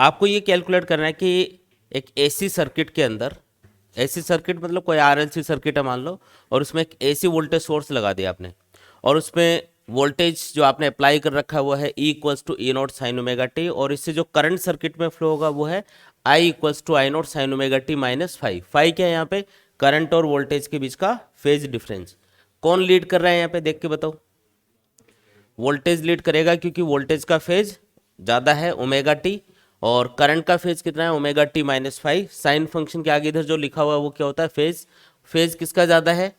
आपको ये कैलकुलेट करना है कि एक एसी सर्किट के अंदर, एसी सर्किट मतलब कोई आरएलसी सर्किट है मान लो, और उसमें एक एसी वोल्टेज सोर्स लगा दिया आपने, और उसमें वोल्टेज जो आपने अप्लाई कर रखा है वो है E equals to E naught sine omega t, और इससे जो करंट सर्किट में फ्लो होगा वो है I equals to I naught sine omega T minus five. Five क्या है यहाँ पे? करंट और वोल्टेज के बीच का फेज डिफरेंस। कौन लीड कर रहा है यहाँ पे, देख के बताओ। वोल्टेज लीड करेगा क्योंकि वोल्टेज का फेज ज़्यादा है ओमेगा टी, और करंट का फेज कितना है? Omega T minus five. Sine function के आगे इधर जो लिखा हुआ है वो क्या होता है? फेज। फेज किसका ज़्यादा है?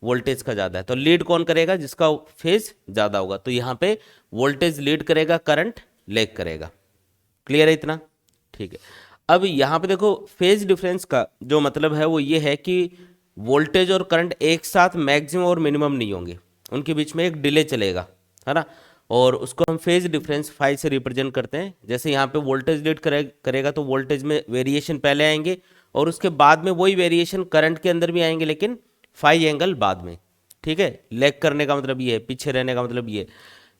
वोल्टेज का ज़्यादा है। तो लीड कौन करेगा? जिसका फेज ज़्यादा होगा। तो यहाँ पे वोल्टेज लीड करेगा, करंट लैग करेगा। क्लियर है इतना? ठीक है। अब यहाँ पे देखो, फेज डिफरेंस का जो मतलब है वो ये है कि वोल्टेज और करंट एक साथ मैक्सिमम और मिनिमम नहीं होंगे, उनके बीच में एक डिले चलेगा, है ना। और उसको हम फेज डिफरेंस फाई से रिप्रेजेंट करते हैं। जैसे यहाँ पे वोल्टेज लीड करेगा तो वोल्टेज में वेरिएशन पहले आएंगे, और उसके बाद में वही वेरिएशन करंट के अंदर भी आएंगे, लेकिन फाई एंगल बाद में। ठीक है, लैग करने का मतलब ये है, पीछे रहने का मतलब ये है।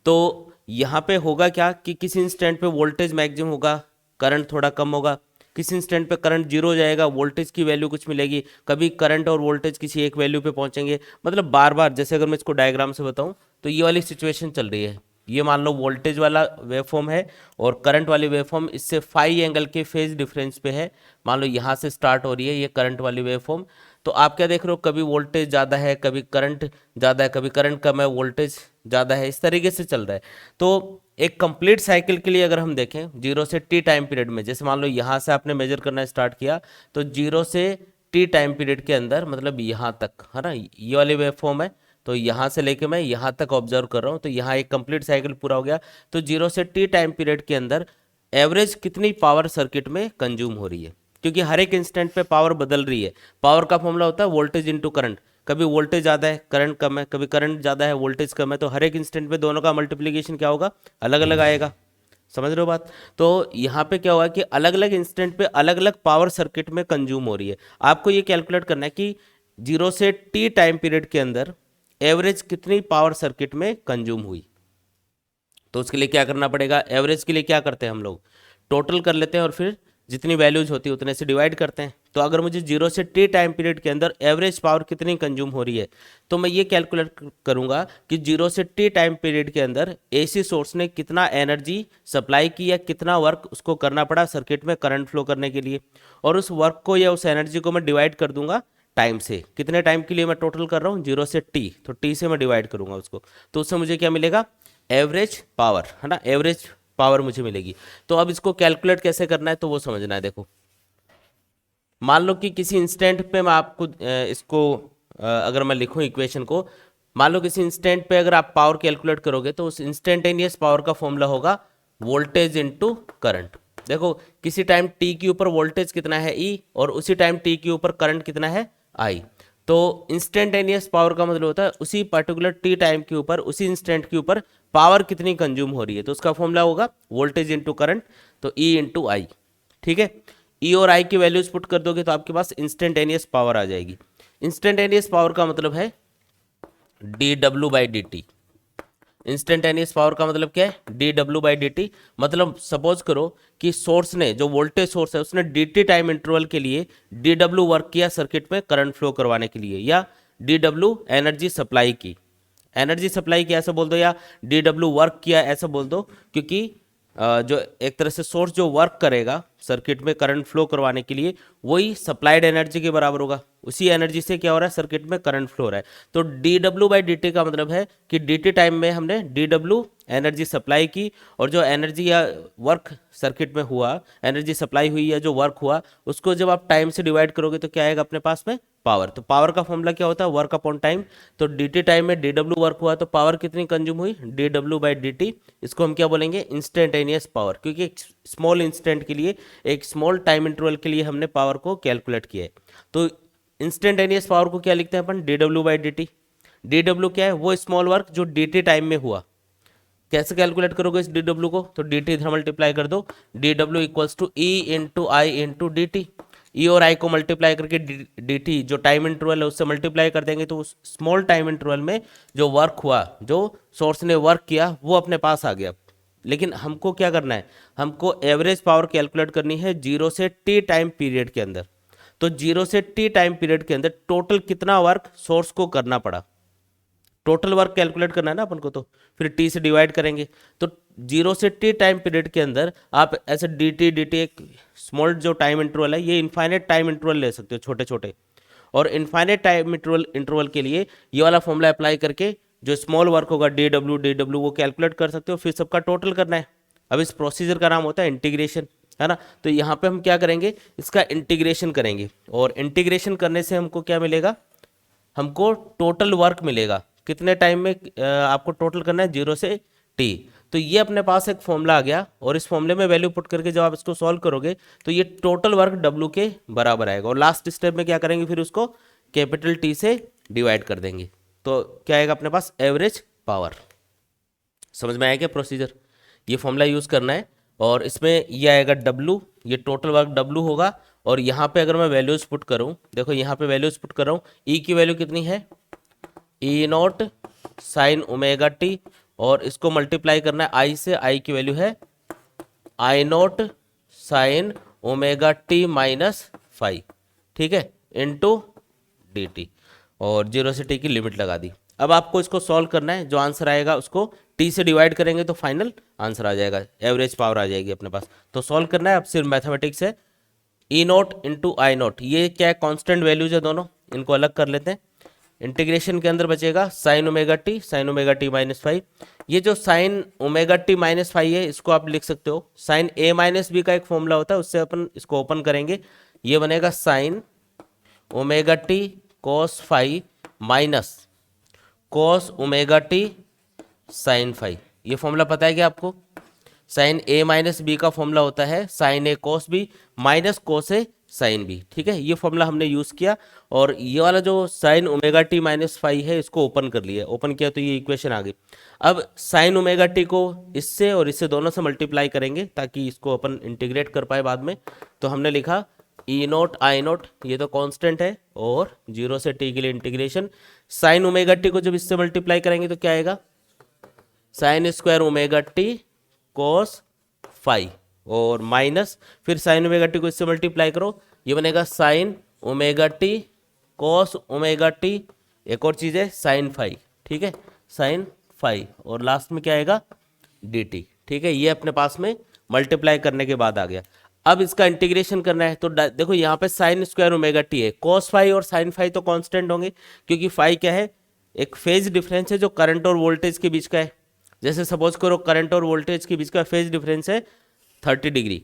तो यहाँ पे होगा क्या कि किसी इंस्टेंट पे वोल्टेज मैक्सिमम होगा, करंट थोड़ा कम होगा। किसी इंस्टेंट पे करंट जीरो हो जाएगा, वोल्टेज की वैल्यू कुछ मिलेगी। कभी करंट और वोल्टेज किसी एक वैल्यू पे पहुंचेंगे, मतलब बार बार। जैसे अगर मैं इसको डायग्राम से बताऊं तो ये वाली सिचुएशन चल रही है। ये मान लो वोल्टेज वाला वेवफॉर्म है और करंट वाली वेवफॉर्म इससे फाई एंगल के फेज डिफरेंस पे है। मान लो यहाँ से स्टार्ट हो रही है ये करंट वाली वेवफॉर्म। तो आप क्या देख रहे हो? कभी वोल्टेज ज़्यादा है, कभी करंट ज़्यादा है, कभी करंट कम है, वोल्टेज ज़्यादा है, इस तरीके से चल रहा है। तो एक कंप्लीट साइकिल के लिए अगर हम देखें जीरो से टी टाइम पीरियड में, जैसे मान लो यहाँ से आपने मेजर करना स्टार्ट किया, तो जीरो से टी टाइम पीरियड के अंदर मतलब यहाँ तक, है ना, ये वाली वेव फॉर्म है। तो यहाँ से लेके मैं यहाँ तक ऑब्जर्व कर रहा हूँ, तो यहाँ एक कंप्लीट साइकिल पूरा हो गया। तो जीरो से टी टाइम पीरियड के अंदर एवरेज कितनी पावर सर्किट में कंज्यूम हो रही है, क्योंकि हर एक इंस्टेंट पे पावर बदल रही है। पावर का फॉर्मूला होता है वोल्टेज इंटू करंट। कभी वोल्टेज ज़्यादा है, करंट कम है, कभी करंट ज़्यादा है, वोल्टेज कम है, तो हर एक इंस्टेंट पे दोनों का मल्टीप्लिकेशन क्या होगा? अलग अलग आएगा। समझ रहे हो बात? तो यहाँ पे क्या हुआ कि अलग अलग इंस्टेंट पे अलग अलग पावर सर्किट में कंज्यूम हो रही है। आपको ये कैलकुलेट करना है कि जीरो से टी टाइम पीरियड के अंदर एवरेज कितनी पावर सर्किट में कंज्यूम हुई। तो उसके लिए क्या करना पड़ेगा? एवरेज के लिए क्या करते हैं हम लोग? टोटल कर लेते हैं और फिर जितनी वैल्यूज होती है उतने से डिवाइड करते हैं। तो अगर मुझे जीरो से टी टाइम पीरियड के अंदर एवरेज पावर कितनी कंज्यूम हो रही है, तो मैं ये कैलकुलेट करूंगा कि जीरो से टी टाइम पीरियड के अंदर एसी सोर्स ने कितना एनर्जी सप्लाई की या कितना वर्क उसको करना पड़ा सर्किट में करंट फ्लो करने के लिए, और उस वर्क को या उस एनर्जी को मैं डिवाइड कर दूंगा टाइम से। कितने टाइम के लिए मैं टोटल कर रहा हूँ? जीरो से टी, तो टी से मैं डिवाइड करूंगा उसको, तो उससे मुझे क्या मिलेगा? एवरेज पावर, है ना, एवरेज पावर मुझे मिलेगी। तो अब इसको कैलकुलेट कैसे करना है तो वो समझना है। देखो, मान लो कि किसी इंस्टेंट पे मैं आपको इसको अगर मैं लिखूं इक्वेशन को, मान लो किसी इंस्टेंट पे अगर आप पावर कैलकुलेट करोगे तो उस इंस्टेंटेनियस पावर का फॉर्मूला होगा वोल्टेज इनटू करंट। देखो, किसी टाइम टी के ऊपर वोल्टेज कितना है ई, और उसी टाइम टी के ऊपर करंट कितना है आई। तो इंस्टेंटेनियस पावर का मतलब होता है उसी पर्टिकुलर टी टाइम के ऊपर, उसी इंस्टेंट के ऊपर पावर कितनी कंज्यूम हो रही है। तो उसका फॉर्मूला होगा वोल्टेज इंटू करंट, तो ई इंटू आई। ठीक है, ई और आई की वैल्यूज पुट कर दोगे तो आपके पास इंस्टेंटेनियस पावर आ जाएगी। इंस्टेंटेनियस पावर का मतलब है D W by D T. Instantaneous power का मतलब क्या है? D W by D T. मतलब सपोज करो कि सोर्स ने, जो वोल्टेज सोर्स है उसने डी टी टाइम इंटरवल के लिए डी डब्ल्यू वर्क किया सर्किट में करंट फ्लो करवाने के लिए, या डी डब्ल्यू एनर्जी सप्लाई की। एनर्जी सप्लाई किया ऐसा बोल दो, या डी डब्ल्यू वर्क किया ऐसा बोल दो, क्योंकि जो एक तरह से सोर्स जो वर्क करेगा सर्किट में करंट फ्लो करवाने के लिए वही सप्लाइड एनर्जी के बराबर होगा। उसी एनर्जी से क्या हो रहा है? सर्किट में करंट फ्लो हो रहा है। तो D W by D T का मतलब है कि डी टी टाइम में हमने डी डब्ल्यू एनर्जी सप्लाई की, और जो एनर्जी या वर्क सर्किट में हुआ, एनर्जी सप्लाई हुई या जो वर्क हुआ, उसको जब आप टाइम से डिवाइड करोगे तो क्या आएगा अपने पास में? पावर। तो पावर का फॉर्मूला क्या होता है? Work upon time. तो डी टी टाइम में डी डब्ल्यू वर्क हुआ तो पावर कितनी कंज्यूम हुई? D W by D T. इसको हम क्या बोलेंगे? इंस्टेंटेनियस पावर, क्योंकि एक स्मॉल इंस्टेंट के लिए, एक स्मॉल टाइम इंटरवल के लिए हमने पावर को कैलकुलेट किया है। तो इंस्टेंटेनियस पावर को क्या लिखते हैं अपन? D W by D T. D W क्या है? वो स्मॉल वर्क जो डी टी टाइम में हुआ। कैसे कैलकुलेट करोगे इस डी डब्ल्यू को? तो डी टी इधर मल्टीप्लाई कर दो, D W equals to E into I into D T. E और आई को मल्टीप्लाई करके डी टी जो टाइम इंटरवल है उससे मल्टीप्लाई कर देंगे, तो उस स्मॉल टाइम इंटरवल में जो वर्क हुआ, जो सोर्स ने वर्क किया, वो अपने पास आ गया। लेकिन हमको क्या करना है, हमको एवरेज पावर कैलकुलेट करनी है 0 से t टाइम पीरियड के अंदर। तो 0 से t टाइम पीरियड के अंदर टोटल कितना वर्क सोर्स को करना पड़ा, टोटल वर्क कैलकुलेट करना है ना अपन को, तो फिर टी से डिवाइड करेंगे। तो 0 से टी टाइम पीरियड के अंदर आप ऐसे डी टी एक स्मॉल जो टाइम इंटरवल है, ये इन्फाइनेट टाइम इंटरवल ले सकते हो छोटे छोटे, और इन्फाइनेट टाइम इंटरवल के लिए ये वाला फॉर्मूला अप्लाई करके जो स्मॉल वर्क होगा डी डब्ल्यू वो कैलकुलेट कर सकते हो, फिर सबका टोटल करना है। अब इस प्रोसीजर का नाम होता है इंटीग्रेशन, है ना। तो यहाँ पे हम क्या करेंगे, इसका इंटीग्रेशन करेंगे, और इंटीग्रेशन करने से हमको क्या मिलेगा, हमको टोटल वर्क मिलेगा। कितने टाइम में आपको टोटल करना है, 0 से t। तो ये अपने पास एक फॉर्मूला आ गया, और इस फॉर्मूले में वैल्यू पुट करके जब आप इसको सॉल्व करोगे तो ये टोटल वर्क W के बराबर आएगा। और लास्ट स्टेप में क्या करेंगे, फिर उसको कैपिटल T से डिवाइड कर देंगे, तो क्या आएगा अपने पास, एवरेज पावर। समझ में आया क्या प्रोसीजर, ये फॉर्मूला यूज़ करना है। और इसमें ये आएगा W, ये टोटल वर्क W होगा। और यहाँ पे अगर मैं वैल्यूज पुट करूँ, देखो यहाँ पे वैल्यूज पुट कर रहा हूँ, E की वैल्यू कितनी है, ई नॉट साइन ओमेगा टी, और इसको मल्टीप्लाई करना है I से, I की वैल्यू है I naught sine omega T minus 5, ठीक है, इनटू डी टी, और 0 से t की लिमिट लगा दी। अब आपको इसको सॉल्व करना है, जो आंसर आएगा उसको t से डिवाइड करेंगे तो फाइनल आंसर आ जाएगा, एवरेज पावर आ जाएगी अपने पास। तो सॉल्व करना है, अब सिर्फ मैथमेटिक्स है। ई नॉट इंटू आई नॉट, ये क्या है, कॉन्स्टेंट वैल्यूज है दोनों, इनको अलग कर लेते हैं। इंटीग्रेशन के अंदर बचेगा साइन ओमेगा टी माइनस 5। ये जो साइन ओमेगा टी माइनस 5 है, इसको आप लिख सकते हो साइन ए माइनस बी का एक फॉर्मूला होता है, उससे अपन इसको ओपन करेंगे, ये बनेगा sine omega t cos 5 minus cos omega t sine 5। ये फॉर्मूला पता है क्या आपको, साइन ए माइनस बी का फॉर्मूला होता है sine A cos B minus cos A sine B, ठीक है। ये फॉर्मूला हमने यूज़ किया, और ये वाला जो साइन ओमेगा टी माइनस 5 है, इसको ओपन कर लिया, ओपन किया तो ये इक्वेशन आ गई। अब साइन ओमेगा टी को इससे और इससे दोनों से मल्टीप्लाई करेंगे ताकि इसको अपन इंटीग्रेट कर पाए बाद में। तो हमने लिखा ई नॉट आई नॉट, ये तो कांस्टेंट है, और 0 से टी के लिए इंटीग्रेशन, साइन ओमेगा टी को जब इससे मल्टीप्लाई करेंगे तो क्या आएगा, sine square omega t cos 5, और माइनस फिर साइन ओमेगा टी को इससे मल्टीप्लाई करो, ये बनेगा sine omega t cos omega t, एक और चीज़ है साइन 5, ठीक है, साइन 5, और लास्ट में क्या आएगा, डी टी, ठीक है। ये अपने पास में मल्टीप्लाई करने के बाद आ गया। अब इसका इंटीग्रेशन करना है, तो देखो यहाँ पे साइन स्क्वायर ओमेगा टी है, कॉस 5 और साइन 5 तो कांस्टेंट होंगे, क्योंकि 5 क्या है, एक फेज डिफरेंस है जो करंट और वोल्टेज के बीच का है। जैसे सपोज करो करंट और वोल्टेज के बीच का फेज डिफरेंस है 30 डिग्री,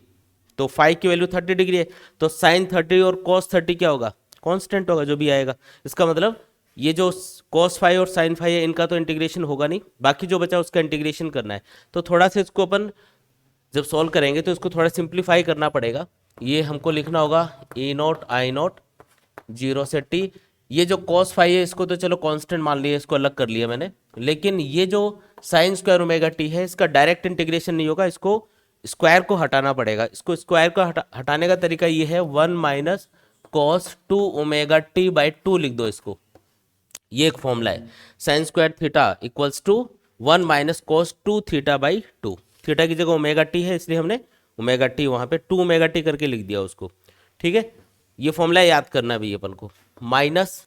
तो 5 की वैल्यू 30 डिग्री है, तो साइन 30 और कॉस 30 क्या होगा, कांस्टेंट होगा, जो भी आएगा। इसका मतलब ये जो कॉस 5 और साइन 5 है, इनका तो इंटीग्रेशन होगा नहीं, बाकी जो बचा उसका इंटीग्रेशन करना है। तो थोड़ा सा इसको अपन जब सॉल्व करेंगे तो इसको थोड़ा सिंप्लीफाई करना पड़ेगा। ये हमको लिखना होगा ई नॉट आई नॉट 0 से टी, ये जो cos 5 है इसको तो चलो कांस्टेंट मान लिया, इसको अलग कर लिया मैंने, लेकिन ये जो साइन स्क्वायर ओमेगा टी है, इसका डायरेक्ट इंटीग्रेशन नहीं होगा, इसको स्क्वायर को हटाना पड़ेगा। इसको स्क्वायर को हटाने का तरीका ये है, 1 minus cos 2 omega t by 2 लिख दो इसको, ये एक फॉर्मूला है, sine square theta equals to 1 minus cos 2 theta by 2, theta की जगह ओमेगा टी है इसलिए हमने ओमेगा टी वहाँ पे 2 ओमेगा टी करके लिख दिया उसको, ठीक है। ये फॉर्मूला याद करना है भाई अपन को, माइनस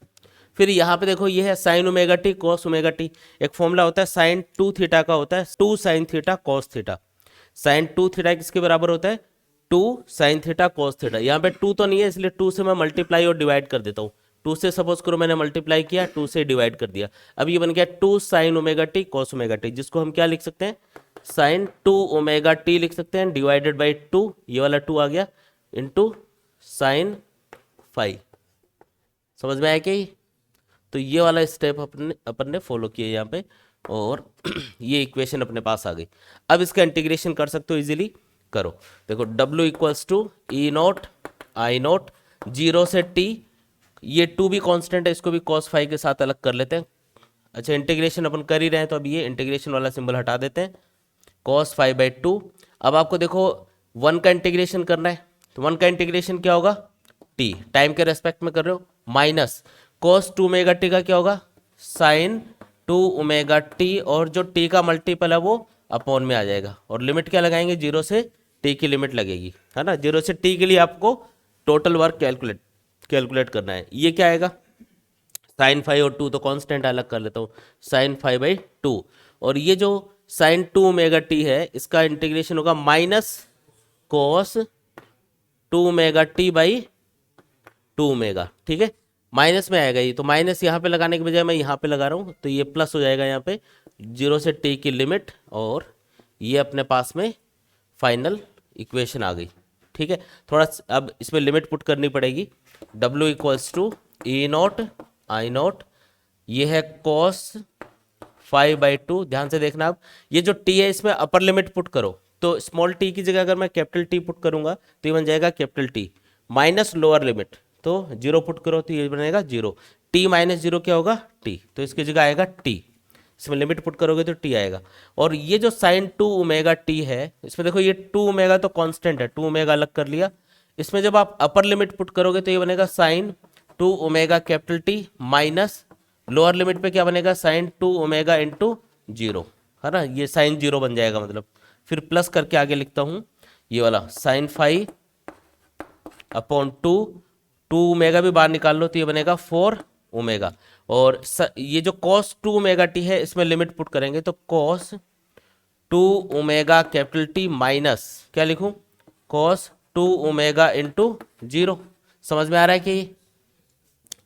फिर यहाँ पे देखो ये है sine omega t cos omega t, एक फॉर्मूला होता है साइन 2 थीटा का होता है 2 sine theta cos theta, sine 2 theta किसके बराबर होता है, 2 साइन थीटा कॉस थीटा। यहाँ पे 2 तो नहीं है इसलिए 2 से मैं मल्टीप्लाई और डिवाइड कर देता हूँ, 2 से सपोज करो मैंने मल्टीप्लाई किया, 2 से डिवाइड कर दिया, अब ये बन गया 2 sign omega t cos omega T, जिसको हम क्या लिख सकते हैं, साइन 2 ओमेगा टी लिख सकते हैं, डिवाइडेड बाई 2, ये वाला 2 आ गया, इंटू साइन 5। समझ में आया क्या ये? तो ये वाला स्टेप अपन ने फॉलो किया यहाँ पे, और ये इक्वेशन अपने पास आ गई। अब इसका इंटीग्रेशन कर सकते हो, इजीली करो। देखो W equals to E naught I naught 0 से t, ये 2 भी कांस्टेंट है, इसको भी cos 5 के साथ अलग कर लेते हैं। अच्छा इंटीग्रेशन अपन कर ही रहे हैं तो अब ये इंटीग्रेशन वाला सिंबल हटा देते हैं, cos 5 बाई 2। अब आपको देखो 1 का इंटीग्रेशन करना है, तो 1 का इंटीग्रेशन क्या होगा, t टाइम के रेस्पेक्ट में कर रहे हो, माइनस cos 2 ओमेगा टी का क्या होगा, साइन 2 ओमेगा टी, और जो t का मल्टीपल है वो अपॉन में आ जाएगा, और लिमिट क्या लगाएंगे, 0 से t की लिमिट लगेगी, है ना। 0 से t के लिए आपको टोटल वर्क कैलकुलेट करना है। ये क्या आएगा, साइन 5 और 2 तो कांस्टेंट अलग कर लेता हूँ, साइन 5/2, और ये जो साइन 2 ओमेगा टी है इसका इंटीग्रेशन होगा minus cos 2 omega t by 2 omega, ठीक है। माइनस में आएगा ये, तो माइनस यहाँ पे लगाने के बजाय मैं यहाँ पे लगा रहा हूँ, तो ये प्लस हो जाएगा यहाँ पे 0 से t की लिमिट, और ये अपने पास में फाइनल इक्वेशन आ गई, ठीक है। थोड़ा अब इसमें लिमिट पुट करनी पड़ेगी, w equals to E naught I naught, ये है कॉस 5/2, ध्यान से देखना। अब ये जो t है इसमें अपर लिमिट पुट करो, तो स्मॉल t की जगह अगर मैं कैपिटल T पुट करूंगा तो ये बन जाएगा capital T, minus lower limit, तो 0 पुट करो तो ये बनेगा 0, t माइनस 0 क्या होगा t, तो इसकी जगह आएगा t, इसमें लिमिट पुट करोगे तो t आएगा। और ये जो साइन 2 ओमेगा t है इसमें देखो ये 2 ओमेगा तो कांस्टेंट है, 2 ओमेगा अलग कर लिया, इसमें जब आप अपर लिमिट पुट करोगे तो ये बनेगा sine 2 omega capital T minus lower limit पे क्या बनेगा, साइन 2 ओमेगा इंटू 0, है ना, ये साइन 0 बन जाएगा, मतलब फिर प्लस करके आगे लिखता हूँ ये वाला साइन 5 अपॉन 2 ओमेगा भी बाहर निकाल लो तो ये बनेगा 4 ओमेगा, और ये जो कॉस 2 ओमेगा टी है इसमें लिमिट पुट करेंगे तो cos 2 omega capital T minus क्या लिखूं, कॉस 2 ओमेगा इंटू 0। समझ में आ रहा है कि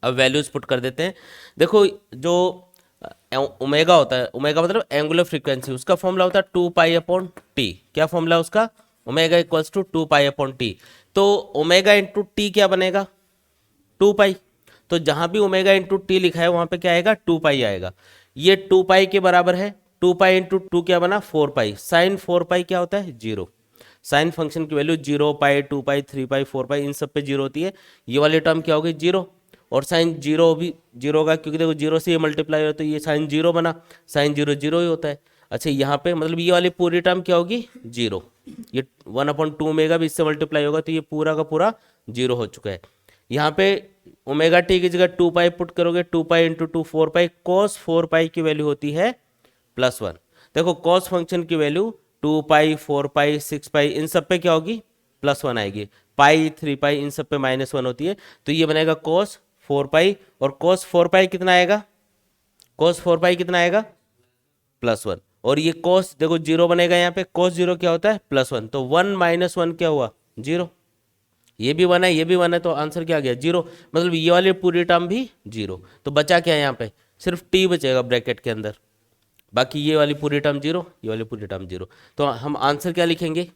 अब वैल्यूज पुट कर देते हैं। देखो जो ओमेगा होता है, ओमेगा मतलब एंगुलर फ्रीक्वेंसी, उसका फॉर्मूला होता है 2 पाई अपॉन टी, क्या फॉर्मूला है उसका, omega equals to 2 pi upon t, तो ओमेगा इंटू टी क्या बनेगा 2 पाई, तो जहां भी ओमेगा इंटू टी लिखा है वहां पे क्या आएगा 2 पाई आएगा, ये 2 पाई के बराबर है, 2 पाई इंटू 2 क्या बना 4 पाई, साइन 4 पाई क्या होता है 0, साइन फंक्शन की वैल्यू 0 पाई 2 पाई 3 पाई 4 पाई इन सब पे 0 होती है, ये वाली टर्म क्या होगी 0, और साइन 0 भी 0 होगा क्योंकि देखो 0 से ये मल्टीप्लाई हो तो ये साइन 0 बना, साइन 0 0 ही होता है। अच्छा यहाँ पे मतलब ये वाली पूरी टर्म क्या होगी 0, ये 1/2 ओमेगा भी इससे मल्टीप्लाई होगा तो ये पूरा का पूरा 0 हो चुका है। यहाँ पे ओमेगा टी की जगह 2 पाई पुट करोगे, 2 पाई इंटू 2 4 पाई, कॉस 4 पाई की वैल्यू होती है +1। देखो कॉस फंक्शन की वैल्यू 2 पाई 4 पाई 6 पाई इन सब पे क्या होगी +1 आएगी, पाई 3 पाई इन सब पे -1 होती है, तो ये बनेगा कॉस 4 पाई, और कॉस 4 पाई कितना आएगा, कॉस 4 पाई कितना आएगा +1, और ये कॉस देखो 0 बनेगा यहाँ पे, कॉस 0 क्या होता है +1, तो 1 - 1 क्या हुआ 0, ये भी 1 है ये भी 1 है, तो आंसर क्या आ गया 0, मतलब ये वाली पूरी टर्म भी 0, तो बचा क्या है यहाँ पे सिर्फ t बचेगा ब्रैकेट के अंदर, बाकी ये वाली पूरी टर्म 0, ये वाली पूरी टर्म 0, तो हम आंसर क्या लिखेंगे,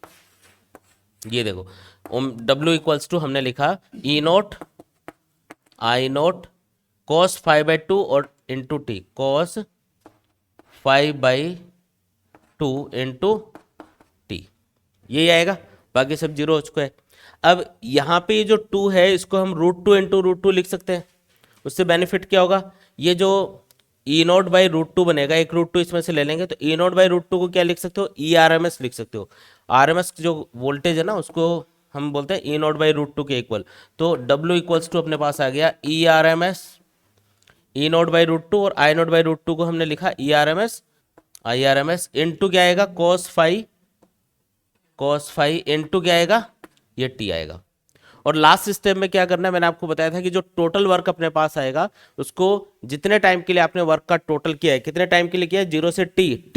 ये देखो w इक्वल्स टू हमने लिखा ई नॉट आई नॉट कॉस 5/2 और into T, cos 5/2 into T, यही आएगा, बाकी सब 0 हो चुका है। अब यहाँ पे ये जो 2 है इसको हम √2 इंटू √2 लिख सकते हैं, उससे बेनिफिट क्या होगा, ये जो ई नॉट बाई √2 बनेगा, एक √2 इसमें से ले लेंगे, तो ई नॉट बाई √2 को क्या लिख सकते हो ERMS लिख सकते हो, RMS जो वोल्टेज है ना उसको हम बोलते हैं ई नॉट बाई √2 के इक्वल, तो W इक्वल्स टू अपने पास आ गया ERMS, ई नॉट बाई √2 और आई नॉट बाई √2 को हमने लिखा IRMS इंटू क्या आएगा cos 5 इंटू क्या आएगा ये t आएगा। और लास्ट स्टेप में क्या करना है, मैंने आपको बताया था कि जो टोटल वर्क अपने पास आएगा उसको जितने टाइम के लिए आपने वर्क का टोटल किया है, कितने टाइम के लिए किया है 0 से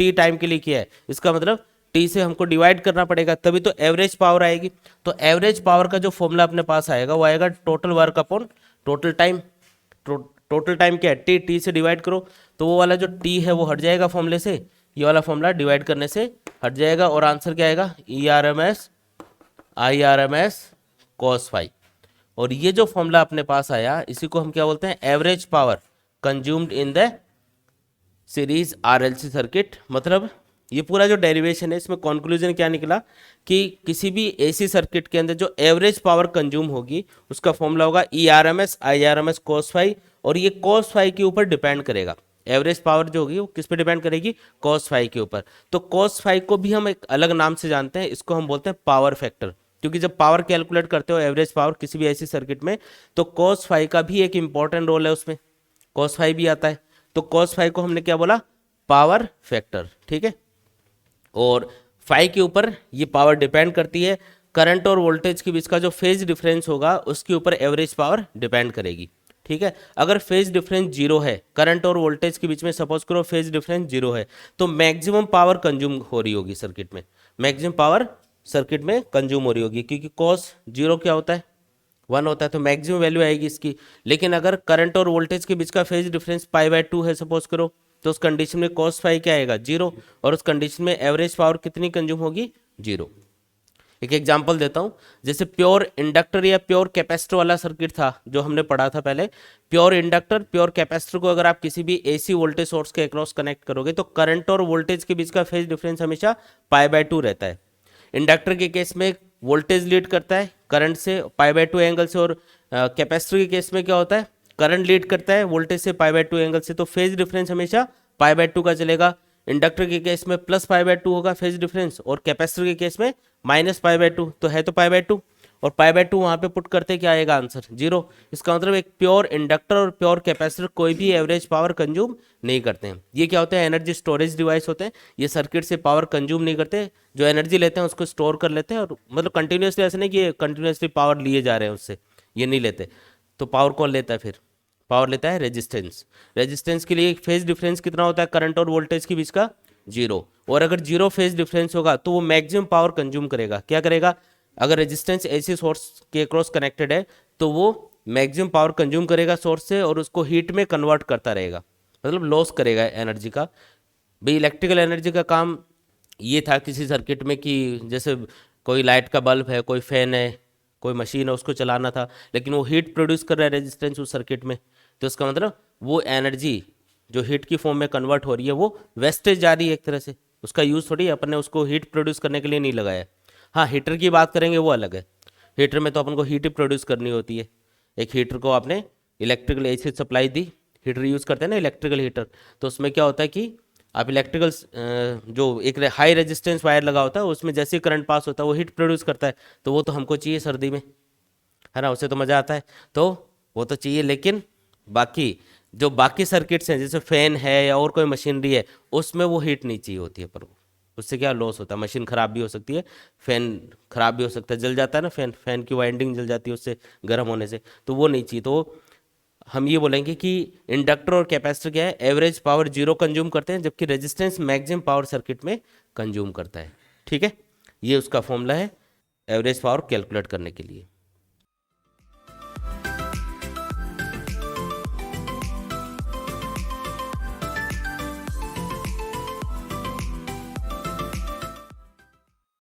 t टाइम के लिए किया है, इसका मतलब t से हमको डिवाइड करना पड़ेगा तभी तो एवरेज पावर आएगी, तो एवरेज पावर का जो फॉर्मूला अपने पास आएगा वो आएगा total work upon total time, total time क्या है t से डिवाइड करो, तो वो वाला जो t है वो हट जाएगा फॉर्मूले से, ये वाला फॉर्मूला डिवाइड करने से हट जाएगा, और आंसर क्या आएगा IRMS cos 5, और ये जो फॉर्मूला अपने पास आया इसी को हम क्या बोलते हैं average power consumed in the series RLC circuit. मतलब ये पूरा जो डेरिवेशन है इसमें कंक्लूजन क्या निकला कि किसी भी AC सर्किट के अंदर जो एवरेज पावर कंज्यूम होगी उसका फॉर्मूला होगा IRMS cos 5, और ये cos 5 के ऊपर डिपेंड करेगा, एवरेज पावर जो होगी वो किस पे डिपेंड करेगी cos 5 के ऊपर, तो cos 5 को भी हम एक अलग नाम से जानते हैं, इसको हम बोलते हैं पावर फैक्टर, क्योंकि जब पावर कैलकुलेट करते हो एवरेज पावर किसी भी ऐसी सर्किट में तो cos 5 का भी एक इंपॉर्टेंट रोल है उसमें, cos 5 भी आता है, तो cos 5 को हमने क्या बोला पावर फैक्टर, ठीक है। और फाई के ऊपर ये पावर डिपेंड करती है। करंट और वोल्टेज के बीच का जो फेज डिफरेंस होगा उसके ऊपर एवरेज पावर डिपेंड करेगी। ठीक है, अगर फेज डिफरेंस जीरो है, करंट और वोल्टेज के बीच में सपोज करो फेज डिफरेंस जीरो है, तो मैक्सिमम पावर कंज्यूम हो रही होगी सर्किट में, मैक्सिमम पावर सर्किट में कंज्यूम हो रही होगी, क्योंकि कॉस जीरो क्या होता है, 1 होता है, तो मैक्सिमम वैल्यू आएगी इसकी। लेकिन अगर करंट और वोल्टेज के बीच का फेज डिफरेंस पाई/2 है सपोज करो, तो उस कंडीशन में कॉस फाई क्या आएगा, जीरो, और उस कंडीशन में एवरेज पावर कितनी कंज्यूम होगी, जीरो। एक एग्जांपल देता हूँ, जैसे प्योर इंडक्टर या प्योर कैपेसिटर वाला सर्किट था जो हमने पढ़ा था पहले। प्योर इंडक्टर, प्योर कैपेसिटर को अगर आप किसी भी एसी वोल्टेज सोर्स के अक्रॉस कनेक्ट करोगे तो करंट और वोल्टेज के बीच का फेज डिफरेंस हमेशा पाई/2 रहता है। इंडक्टर के केस में वोल्टेज लीड करता है करंट से पाई/2 एंगल से, और कैपेसिटर के केस में क्या होता है, करंट लीड करता है वोल्टेज से पाई/2 एंगल से, तो फेज डिफरेंस हमेशा पाई/2 का चलेगा। इंडक्टर के केस में प्लस पाई/2 होगा फेज डिफरेंस, और कैपेसिटर के केस में माइनस पाई/2, तो है तो पाई/2, और पाई/2 वहाँ पे पुट करते क्या आएगा आंसर, जीरो। इसका मतलब एक प्योर इंडक्टर और प्योर कैपेसिटर कोई भी एवरेज पावर कंज्यूम नहीं करते हैं। ये क्या होते हैं, एनर्जी स्टोरेज डिवाइस होते हैं। ये सर्किट से पावर कंज्यूम नहीं करते, जो एनर्जी लेते हैं उसको स्टोर कर लेते हैं, और मतलब कंटिन्यूसली ऐसे नहीं कि ये कंटिन्यूसली पावर लिए जा रहे हैं उससे, ये नहीं लेते। तो पावर कौन लेता है फिर, पावर लेता है रेजिस्टेंस। रेजिस्टेंस के लिए फेज डिफरेंस कितना होता है करंट और वोल्टेज के बीच का, जीरो। और अगर जीरो फेज डिफरेंस होगा तो वो मैक्सिमम पावर कंज्यूम करेगा। क्या करेगा, अगर रेजिस्टेंस एसी सोर्स के क्रॉस कनेक्टेड है तो वो मैक्सिमम पावर कंज्यूम करेगा सोर्स से, और उसको हीट में कन्वर्ट करता रहेगा, मतलब लॉस करेगा एनर्जी का। भाई इलेक्ट्रिकल एनर्जी का काम ये था किसी सर्किट में कि जैसे कोई लाइट का बल्ब है, कोई फैन है, कोई मशीन है, उसको चलाना था, लेकिन वो हीट प्रोड्यूस कर रहा है रेजिस्टेंस उस सर्किट में, तो इसका मतलब वो एनर्जी जो हीट की फॉर्म में कन्वर्ट हो रही है वो वेस्टेज जा रही है एक तरह से, उसका यूज़ थोड़ी अपन ने उसको हीट प्रोड्यूस करने के लिए नहीं लगाया। हाँ, हीटर की बात करेंगे वो अलग है, हीटर में तो अपन को हीट ही प्रोड्यूस करनी होती है। एक हीटर को आपने इलेक्ट्रिकल एसी सप्लाई दी, हीटर यूज़ करते हैं ना इलेक्ट्रिकल हीटर, तो उसमें क्या होता है कि आप इलेक्ट्रिकल जो एक हाई रेजिस्टेंस वायर लगा होता है उसमें जैसे ही करंट पास होता है वो हीट प्रोड्यूस करता है, तो वो तो हमको चाहिए सर्दी में, है ना, उससे तो मज़ा आता है, तो वो तो चाहिए। लेकिन बाकी जो बाकी सर्किट्स हैं जैसे फैन है या और कोई मशीनरी है उसमें वो हीट नहीं चाहिए होती है, पर उससे क्या लॉस होता है, मशीन ख़राब भी हो सकती है, फैन ख़राब भी हो सकता है, जल जाता है ना फैन, फैन की वाइंडिंग जल जाती है उससे गर्म होने से, तो वो नहीं चाहिए। तो हम ये बोलेंगे कि इंडक्टर और कैपेसिटर क्या है, एवरेज पावर जीरो कंज्यूम करते हैं, जबकि रेजिस्टेंस मैक्सिमम पावर सर्किट में कंज्यूम करता है। ठीक है, ये उसका फॉर्मूला है एवरेज पावर कैलकुलेट करने के लिए।